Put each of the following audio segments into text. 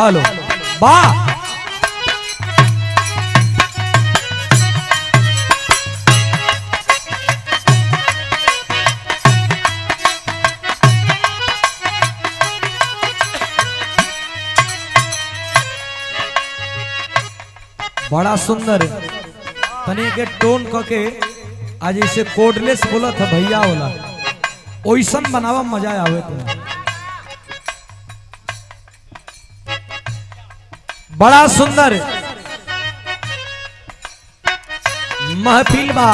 Hello वाह बड़ा सुंदर तने के टोन के आज इसे कोडलेस बोला था भैया वाला ओइसन बनावा मजा आवे तो बड़ा सुंदर महफिल बा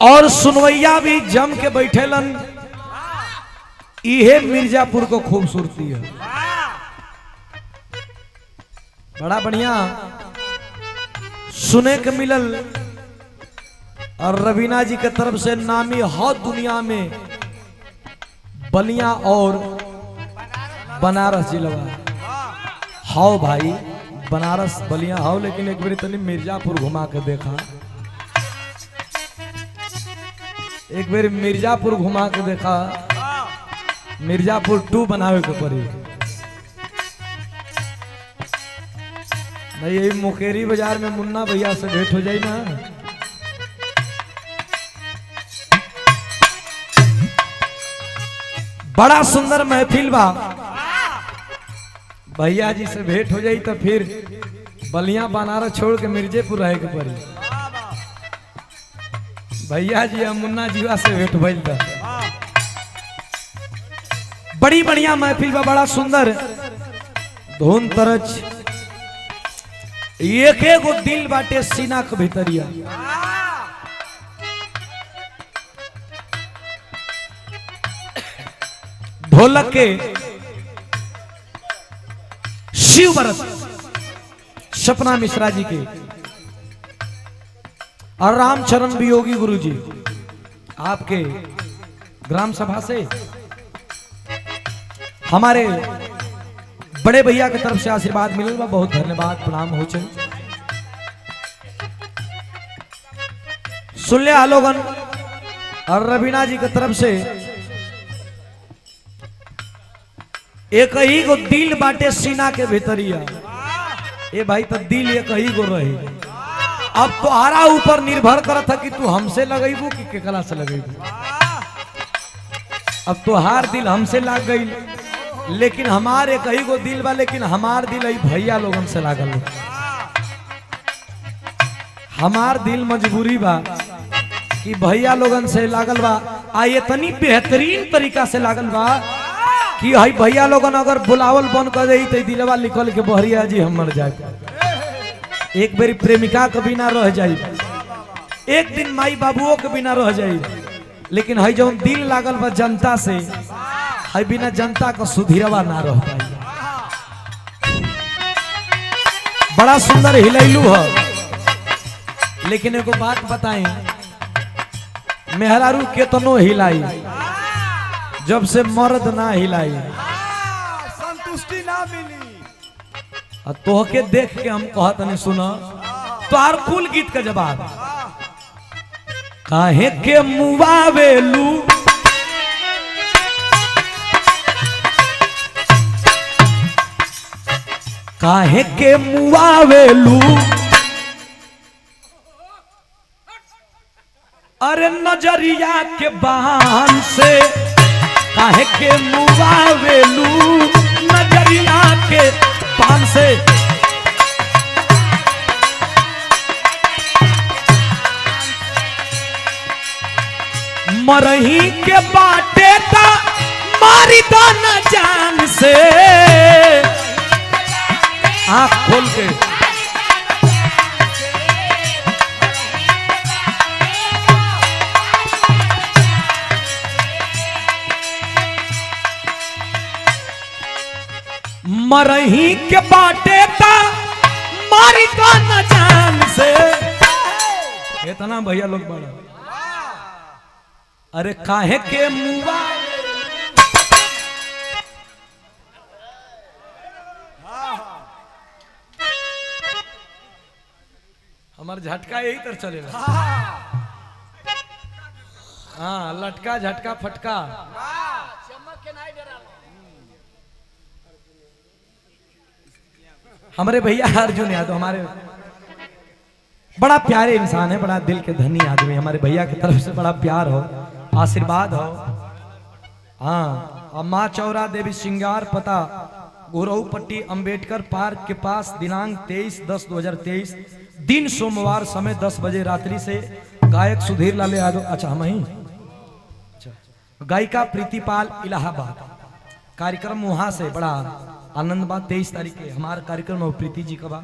और सुनवैया भी जम के बैठेलन। इहे मिर्जापुर को खूबसूरती है। बड़ा बढ़िया सुने के मिलल और रवीना जी के तरफ से नामी हो दुनिया में बलिया और बनारस जिला हाउ भाई बनारस बलिया हाउ, लेकिन एक बार तनी मिर्जापुर घुमा के देखा, एक बार मिर्जापुर घुमा के देखा, मिर्जापुर 2 बनावे के पड़ी। नहीं यही मुकेरी बाजार में मुन्ना भैया से भेंट हो जाए ना। बड़ा सुंदर महफिल बा, भैया जी से भेंट हो जाई तो फिर बलिया बनारस छोड़ के मिर्जेपुर रहे के पड़ी। भैया जी और मुन्ना जीवा से भेंट भइल था। बड़ी बढ़िया महफिल बा, बड़ा सुंदर धुन तरज एक एगो दिल बाटे सीना के भीतरिया। ढोलक के शिव भरत सपना मिश्रा जी के और रामचरण वियोगी गुरु जी आपके ग्राम सभा से हमारे बड़े भैया की तरफ से आशीर्वाद मिलल बा। बहुत धन्यवाद प्रणाम हो चल। सुन ले आलोगन और रवीना जी की तरफ से एक ही गो दिल बाटे सीना के भीतरिया। ए भाई तो दिल एक ही गो रही। अब तोहरा ऊपर निर्भर करत है कि तू हमसे लगेबू कि केकरा से लगेबू। अब तोहार दिल हमसे लाग गई, लेकिन हमारे एक ही गो दिल बा, लेकिन हमार दिल ही भैया लोगन से लागल। हमार दिल मजबूरी बा कि भैया लोगन से लागल बा। आ इतनी बेहतरीन तरीका से लागल बा कि हई भैया लोगन अगर बुलावल बंद कर दे तो दिलवा निकल के बहरिया जी हम मर जाए। एक बारी प्रेमिका के बिना रह जाए, एक दिन माई बाबुओं के बिना रह जाए, लेकिन हई जो दिल लागल बा जनता से, हई बिना जनता का सुधीरवा ना रह पाई। बड़ा सुंदर हिलैलू है, लेकिन एगो बात बताएं, मेहरारू केतनो हिलाई जब से मर्द ना हिलाई संतुष्टि ना मिली। तोहके देख के हम कहत नहीं सुना तोहार कुल गीत का जवाब। काहे के मुआवेलू काहे के मुआवेलू, अरे नजरिया के बान से काहे के मुआवेलू, नजरिया के बान से। मरही के बाटे ता मारी दा न जान से। आँख खोल के मरही के बाटे ता मारी दा न जान से। इतना भैया लोग बड़ा, अरे काहे के मुआ हमार झटका यही तर चलेगा। हाँ लटका झटका फटका हमारे भैया अर्जुन यादव हमारे बड़ा प्यारे इंसान है, बड़ा दिल के धनी आदमी। हमारे भैया की तरफ से बड़ा प्यार हो, आशीर्वाद हो। हाँ, और माँ चौरा देवी श्रृंगार, पता गोरऊ पट्टी अम्बेडकर पार्क के पास, दिनांक 23/10/2023, दिन सोमवार, समय 10 बजे रात्रि से। गायक सुधीर लाल यादव, अच्छा हम ही, गायिका प्रीतिपाल इलाहाबाद। कार्यक्रम वहां से बड़ा आनंद बा। 23 तारीख के हमारा कार्यक्रम और प्रीति जी का बा।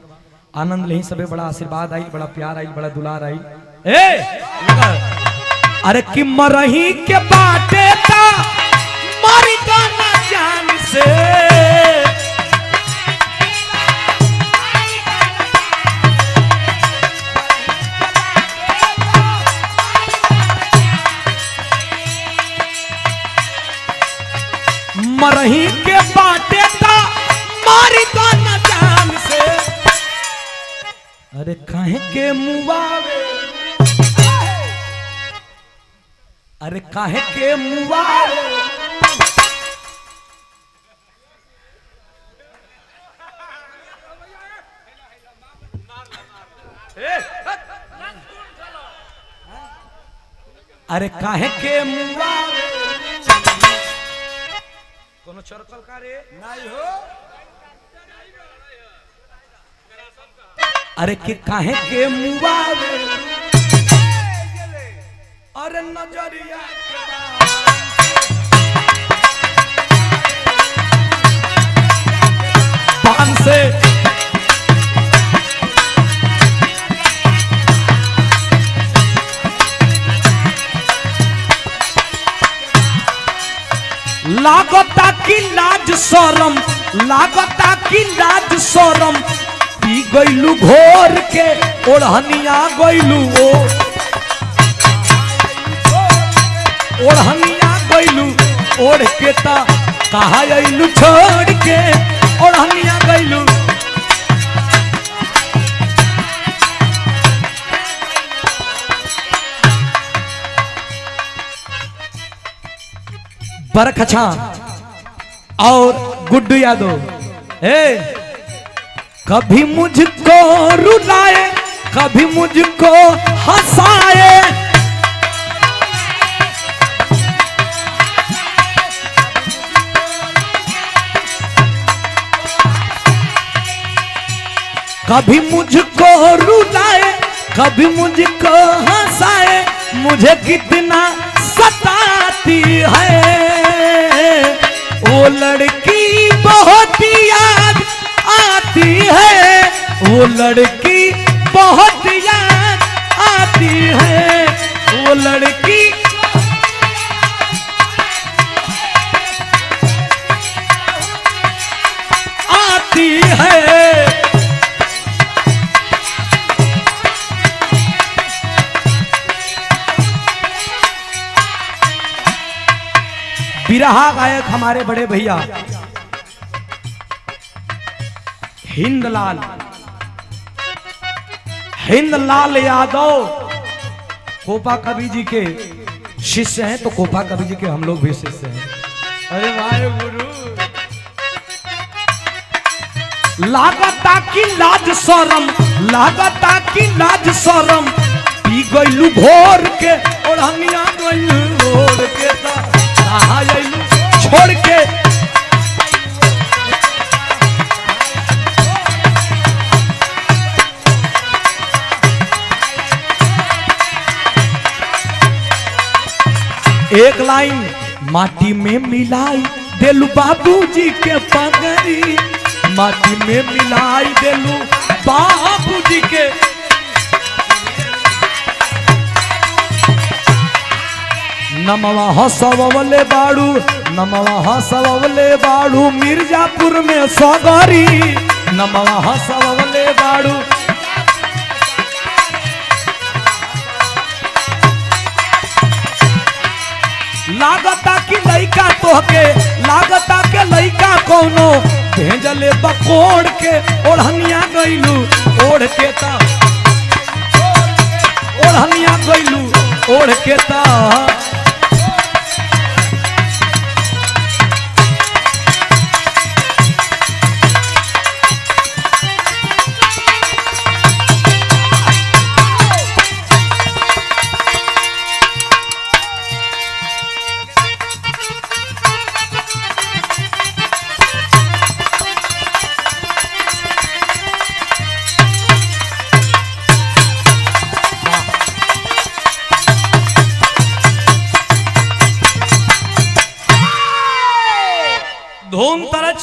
आनंद ले सबे, बड़ा आशीर्वाद आई, बड़ा प्यार आई, बड़ा दुलार आई। अरे कि मरही के बाटे था मारी का ना जान से, मरही के बाटे था मारी का ना जान से। अरे काहे के मुआवे, अरे काहे के मुआवे, अरे काहे के मुआवे, कोनो चरकल का रे नहीं हो। अरे के काहे के मुआवे, अरे नजरिया पान से लागता की लाज शरम, लागता की लाज शरम पी गईलू घोर के ओढ़निया गईलू, ओढ़निया गईलू ओढ़ के ता कहा अइलू छोड़ के ओढ़निया गईलू। बरखछा और गुड्डू यादव, कभी मुझको रुलाए कभी मुझको हंसाए, कभी मुझको रुलाए कभी मुझको हंसाए, मुझे कितना सताती है वो लड़की बहुत याद आती है, वो लड़की बहुत याद आती है, वो लड़की आती है। बिरहा गायक हमारे बड़े भैया हिंदलाल, हिंदलाल यादव कोपा कवि जी के शिष्य हैं, तो कोपा कवि जी के हम लोग भी शिष्य हैं। अरे भाई गुरु, लागता की लाज शरम, लागता की लाज शरम पी गईलू घोर के ओढ़निया गईलू ओढ़ के छोड़ के। एक लाइन माटी में मिलाई देलू बाबूजी के पगड़ी, माटी में मिलाई देलू बाबूजी के, नमवा हसवले बाड़ू, नमवा हसवले बाड़ू मिर्जापुर में सगरी, नमवा हसवले बाड़ू। लागता की लइका तोहके, लागता के लइका कोनो भेजले बकोड़ के ओढ़निया गईलू ओढ़ के ता, ओढ़निया गईलू ओढ़ के ता। धूम तरच